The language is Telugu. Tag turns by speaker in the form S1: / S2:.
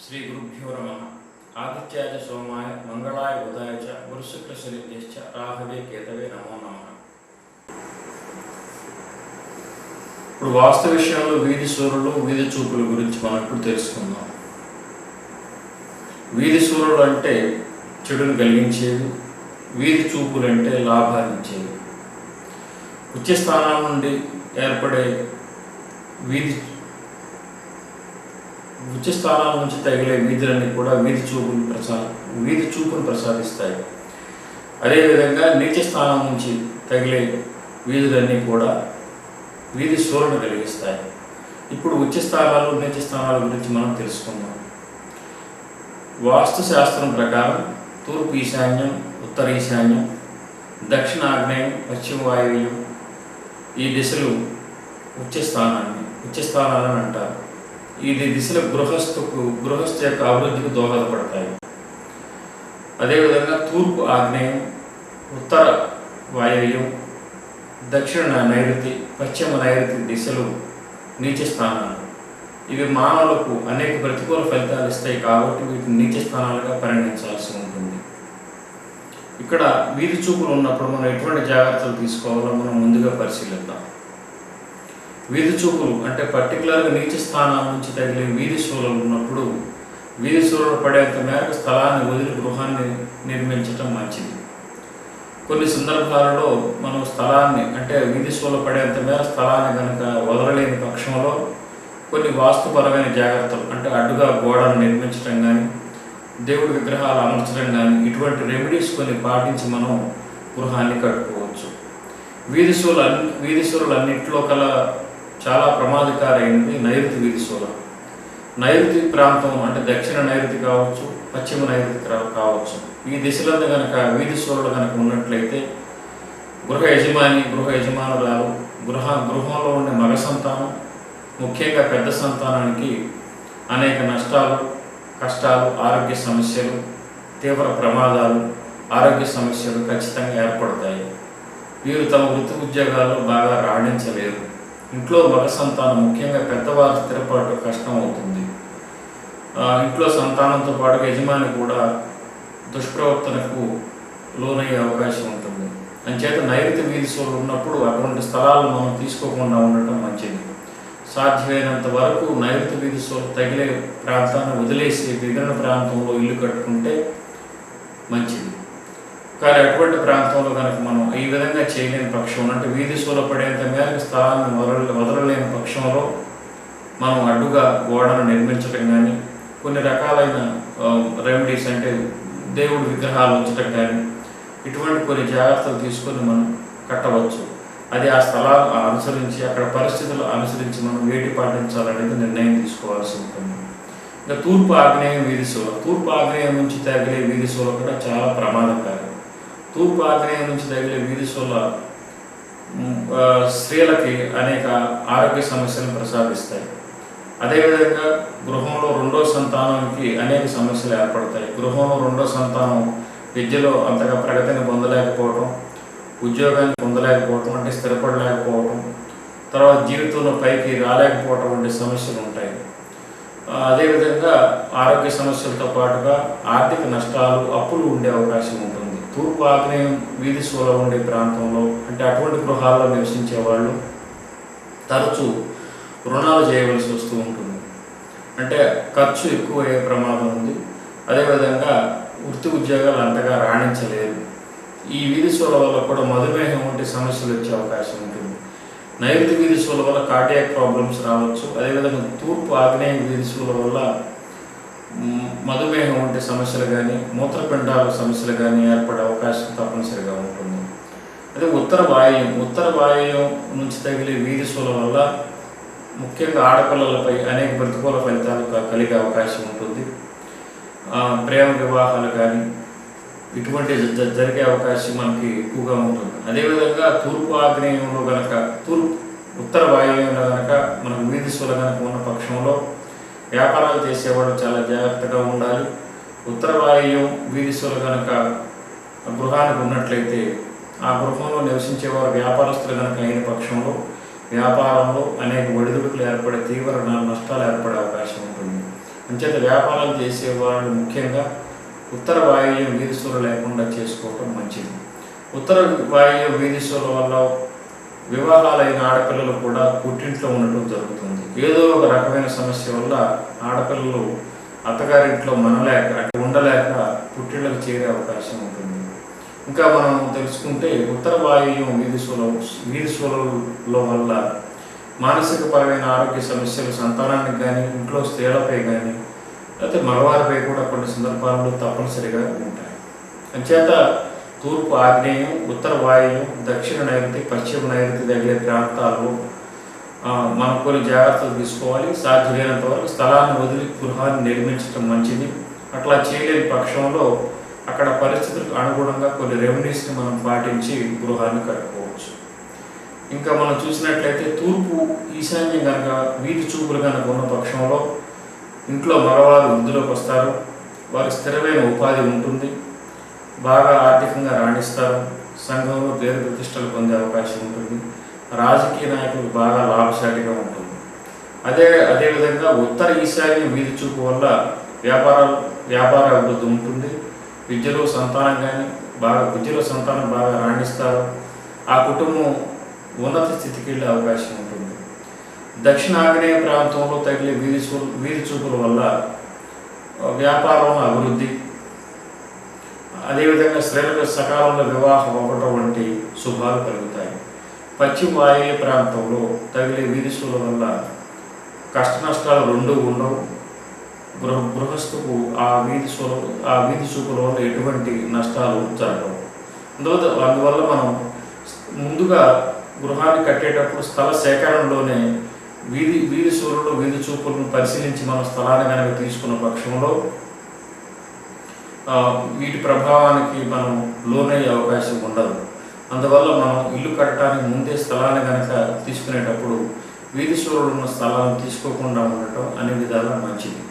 S1: శ్రీ గురుభ్యో నమః. ఆదిత్యాయ చ సోమాయ మంగళాయ బుధాయ చ గురుశుక్రశనిభ్యశ్చ రాహవే కేతవే నమో నమః. ఇప్పుడు వాస్తు విషయంలో వీధి సూర్యులు వీధి చూపుల గురించి మనం ఇప్పుడు తెలుసుకుందాం. వీధి సూర్యులు అంటే చెడును కలిగించేవి, వీధి చూపులు అంటే లాభాన్ని ఇచ్చేవి. ఉచ్చ స్థానాల నుండి ఏర్పడే ఉచ్చ స్థానాల నుంచి తగిలే వీధులన్నీ కూడా వీధి చూపును ప్రసాదిస్తాయి. అదేవిధంగా నీచ స్థానం నుంచి తగిలే వీధులన్నీ కూడా వీధి సూర్యులను కలిగిస్తాయి. ఇప్పుడు ఉచ్చ స్థానాలు నీచ స్థానాల గురించి మనం తెలుసుకుందాం. వాస్తు శాస్త్రం ప్రకారం తూర్పు ఈశాన్యం, ఉత్తర ఈశాన్యం, దక్షిణ ఆగ్నేయం, పశ్చిమ వాయువ్యం ఈ దిశలు ఉచ్చ స్థానాలని అంటారు. ఈ దిశలో గృహస్థు యొక్క అభివృద్ధికి దోహదపడతాయి. అదేవిధంగా తూర్పు ఆగ్నేయం, ఉత్తర వాయువ్యం, దక్షిణ నైరుతి, పశ్చిమ నైరుతి దిశలు నీచ స్థానాలు. ఇవి మానవులకు అనేక ప్రతికూల ఫలితాలు ఇస్తాయి కాబట్టి వీటిని నీచ స్థానాలుగా పరిగణించాల్సి ఉంటుంది. ఇక్కడ వీధి చూపులు ఉన్నప్పుడు మనం ఎటువంటి జాగ్రత్తలు తీసుకోవాలో మనం ముందుగా పరిశీలిద్దాం. వీధి చూపులు అంటే పర్టికులర్గా నీచ స్థానాల నుంచి తగిలే వీధి సూర్యులు ఉన్నప్పుడు వీధి సూర్యులు పడేంత మేరకు స్థలాన్ని వదిలి గృహాన్ని నిర్మించటం మంచిది. కొన్ని సందర్భాలలో మనం స్థలాన్ని అంటే వీధి సూర్యులు పడేంత మేర స్థలాన్ని కనుక వదలలేని పక్షంలో కొన్ని వాస్తుపరమైన జాగ్రత్తలు అంటే అడ్డుగా గోడను నిర్మించడం కానీ, దేవుడి విగ్రహాలు అమర్చడం కానీ ఇటువంటి రెమెడీస్ కొన్ని పాటించి మనం గృహాన్ని కట్టుకోవచ్చు. వీధి సూర్యులు అన్నింటిలో కల చాలా ప్రమాదకారైనది నైరుతి వీధి సూర్యులు. నైరుతి ప్రాంతం అంటే దక్షిణ నైరుతి కావచ్చు, పశ్చిమ నైరుతి కావచ్చు. ఈ దిశలందు కనుక వీధి సూర్యులు కనుక ఉన్నట్లయితే గృహ యజమానురాలు గృహంలో ఉండే మగ సంతానం, ముఖ్యంగా పెద్ద సంతానానికి అనేక నష్టాలు, కష్టాలు, ఆరోగ్య సమస్యలు, తీవ్ర ప్రమాదాలు, ఆరోగ్య సమస్యలు ఖచ్చితంగా ఏర్పడతాయి. వీరు తమ వృత్తి ఉద్యోగాల్లో బాగా రాణించలేరు. ఇంట్లో మగ సంతానం ముఖ్యంగా పెద్దవారి స్థిరపాటు కష్టం అవుతుంది. ఇంట్లో సంతానంతో పాటు యజమాని కూడా దుష్ప్రవర్తనకు లోనయ్యే అవకాశం ఉంటుంది. అంచేత నైరుతి వీధి సూర్యులు ఉన్నప్పుడు అటువంటి స్థలాలను మనం తీసుకోకుండా ఉండటం మంచిది. సాధ్యమైనంత వరకు నైరుతి వీధి సూర్యులు తగిలే ప్రాంతాన్ని వదిలేసి మిగిలిన ప్రాంతంలో ఇల్లు కట్టుకుంటే మంచిది. కానీ అటువంటి ప్రాంతంలో కనుక మనం ఈ విధంగా చేయలేని పక్షంలో అంటే వీధి సూర్యులు పడేంత మేరకు స్థలాన్ని వదలలేని పక్షంలో మనం అడ్డుగా గోడను నిర్మించడం కానీ, కొన్ని రకాలైన రెమెడీస్ అంటే దేవుడి విగ్రహాలు ఉంచడం కానీ ఇటువంటి కొన్ని జాగ్రత్తలు తీసుకొని మనం కట్టవచ్చు. అది ఆ స్థలాలు అనుసరించి అక్కడ పరిస్థితులు అనుసరించి మనం వేటి పాటించాలనేది నిర్ణయం తీసుకోవాల్సి ఉంటుంది. ఇంకా తూర్పు ఆగ్నేయం వీధి సూర్యులు. తూర్పు ఆగ్నేయం నుంచి తగిలే వీధి సూర్యులు కూడా చాలా ప్రమాదకారి. తూర్పు ఆగ్నేయం నుంచి తగిలే వీధి సూర్యులు స్త్రీలకి అనేక ఆరోగ్య సమస్యలను ప్రసాదిస్తాయి. అదేవిధంగా గృహంలో రెండో సంతానానికి అనేక సమస్యలు ఏర్పడతాయి. గృహంలో రెండో సంతానం విద్యలో అంతగా ప్రగతిని పొందలేకపోవటం, ఉద్యోగాన్ని పొందలేకపోవటం అంటే స్థిరపడలేకపోవటం, తర్వాత జీవితంలో పైకి రాలేకపోవటం వంటి సమస్యలు ఉంటాయి. అదేవిధంగా ఆరోగ్య సమస్యలతో పాటుగా ఆర్థిక నష్టాలు, అప్పులు ఉండే అవకాశం ఉంటుంది. తూర్పు ఆగ్నేయం వీధి సూర్యులు ఉండే ప్రాంతంలో అంటే అటువంటి గృహాల్లో నివసించే వాళ్ళు తరచూ రుణాలు చేయవలసి వస్తూ ఉంటుంది. అంటే ఖర్చు ఎక్కువ అయ్యే ప్రమాదం ఉంది. అదేవిధంగా వృత్తి ఉద్యోగాలు అంతగా రాణించలేరు. ఈ వీధి సూర్యుల వల్ల కూడా మధుమేహం వంటి సమస్యలు వచ్చే అవకాశం ఉంటుంది. నైరుతి వీధి సూర్యుల వల్ల కార్డియాక్ ప్రాబ్లమ్స్ రావచ్చు. అదేవిధంగా తూర్పు ఆగ్నేయ వీధి సూర్యుల వల్ల మధుమేహం వంటి సమస్యలు కానీ, మూత్రపిండాల సమస్యలు కానీ ఏర్పడే అవకాశం తప్పనిసరిగా ఉంటుంది. అదే ఉత్తర వాయువ్యం నుంచి తగిలే వీధి సూర్యుల వల్ల ముఖ్యంగా ఆడపిల్లలపై అనేక ప్రతికూల ఫలితాలు కలిగే అవకాశం ఉంటుంది. ప్రేమ వివాహాలు కానీ ఇటువంటి జరిగే అవకాశం మనకి ఎక్కువగా ఉంటుంది. అదేవిధంగా తూర్పు ఆగ్నేయంలో కనుక ఉత్తర వాయువ్యంలో కనుక మనకు వీధి సూర్యులు కనుక ఉన్న పక్షంలో వ్యాపారాలు చేసేవాళ్ళు చాలా జాగ్రత్తగా ఉండాలి. ఉత్తర వాయువ్యం వీధి సూర్యులు కనుక గృహానికి ఉన్నట్లయితే ఆ గృహంలో నివసించేవారు వ్యాపారస్తులు కనుక అయిన పక్షంలో వ్యాపారంలో అనేక ఒడిదుడుకులు ఏర్పడే తీవ్ర నష్టాలు ఏర్పడే అవకాశం ఉంటుంది. అంచేత వ్యాపారాలు చేసే వాళ్ళు ముఖ్యంగా ఉత్తర వాయువ్యం వీధి సూర్యులు లేకుండా చేసుకోవటం మంచిది. ఉత్తర వాయువ్య వీధి సూర్యుల వల్ల వివాహాలైన ఆడపిల్లలు కూడా పుట్టింట్లో ఉండటం జరుగుతుంది. ఏదో ఒక రకమైన సమస్య వల్ల ఆడపిల్లలు అత్తగారింట్లో ఉండలేక పుట్టిళ్ళకు చేరే అవకాశం ఉంటుంది. ఇంకా మనం తెలుసుకుంటే ఉత్తర వాయువ్యం వీధి సూర్యుల వల్ల మానసికపరమైన ఆరోగ్య సమస్యలు సంతానానికి కానీ, ఇంట్లో స్త్రీలపై కానీ, లేకపోతే మగవారిపై కూడా కొన్ని సందర్భాల్లో తప్పనిసరిగా ఉంటాయి. అంచేత తూర్పు ఆగ్నేయం, ఉత్తర వాయువ్యం, దక్షిణ నైరుతి, పశ్చిమ నైరుతి తగిలే ప్రాంతాల్లో మనం కొన్ని జాగ్రత్తలు తీసుకోవాలి. సాధ్యమైనంత వరకు స్థలాన్ని వదిలి గృహాన్ని నిర్మించడం మంచిది. అట్లా చేయలేని పక్షంలో అక్కడ పరిస్థితులకు అనుగుణంగా కొన్ని రెమెడీస్ని మనం పాటించి గృహాన్ని కట్టుకోవచ్చు. ఇంకా మనం చూసినట్లయితే తూర్పు ఈశాన్యం కనుక వీధి చూపులు కనుక ఉన్న పక్షంలో ఇంట్లో మగవారు వృద్ధిలోకి వస్తారు. వారి స్థిరమైన ఉపాధి ఉంటుంది, బాగా ఆర్థికంగా రాణిస్తారు, సంఘంలో పేరు ప్రతిష్టలు పొందే అవకాశం ఉంటుంది, రాజకీయ నాయకులకు బాగా లాభసాటిగా ఉంటుంది. అదేవిధంగా ఉత్తర ఈశాన్యం వీధి చూపు వల్ల వ్యాపార అభివృద్ధి ఉంటుంది. విద్యలో సంతానం బాగా రాణిస్తారు, ఆ కుటుంబం ఉన్నత స్థితికి వెళ్ళే అవకాశం ఉంటుంది. దక్షిణ ఆగ్నేయ ప్రాంతంలో తగిలే వీధి చూపుల వల్ల వ్యాపారంలో అభివృద్ధి, అదేవిధంగా స్త్రీలకు సకాలంలో వివాహం అవ్వడం వంటి శుభాలు కలుగుతాయి. పశ్చిమ వాయువ్య ప్రాంతంలో తగిలే వీధి చూపుల వల్ల కష్ట నష్టాలు రెండూ ఉండవు. గృహస్థుకు ఆ వీధి చూపుల వల్ల ఎటువంటి నష్టాలు జరగవు. అందువల్ల మనం ముందుగా గృహాన్ని కట్టేటప్పుడు స్థల సేకరణలోనే వీధి సూర్యులు వీధి చూపులను పరిశీలించి మనం స్థలాన్ని కనుక తీసుకున్న పక్షంలో వీటి ప్రభావానికి మనం లోనయ్యే అవకాశం ఉండదు. అందువల్ల మనం ఇల్లు కట్టడానికి ముందే స్థలాన్ని కనుక తీసుకునేటప్పుడు వీధి సూర్యులు ఉన్న స్థలాన్ని తీసుకోకుండా ఉండటం అన్ని విధాలా మంచిది.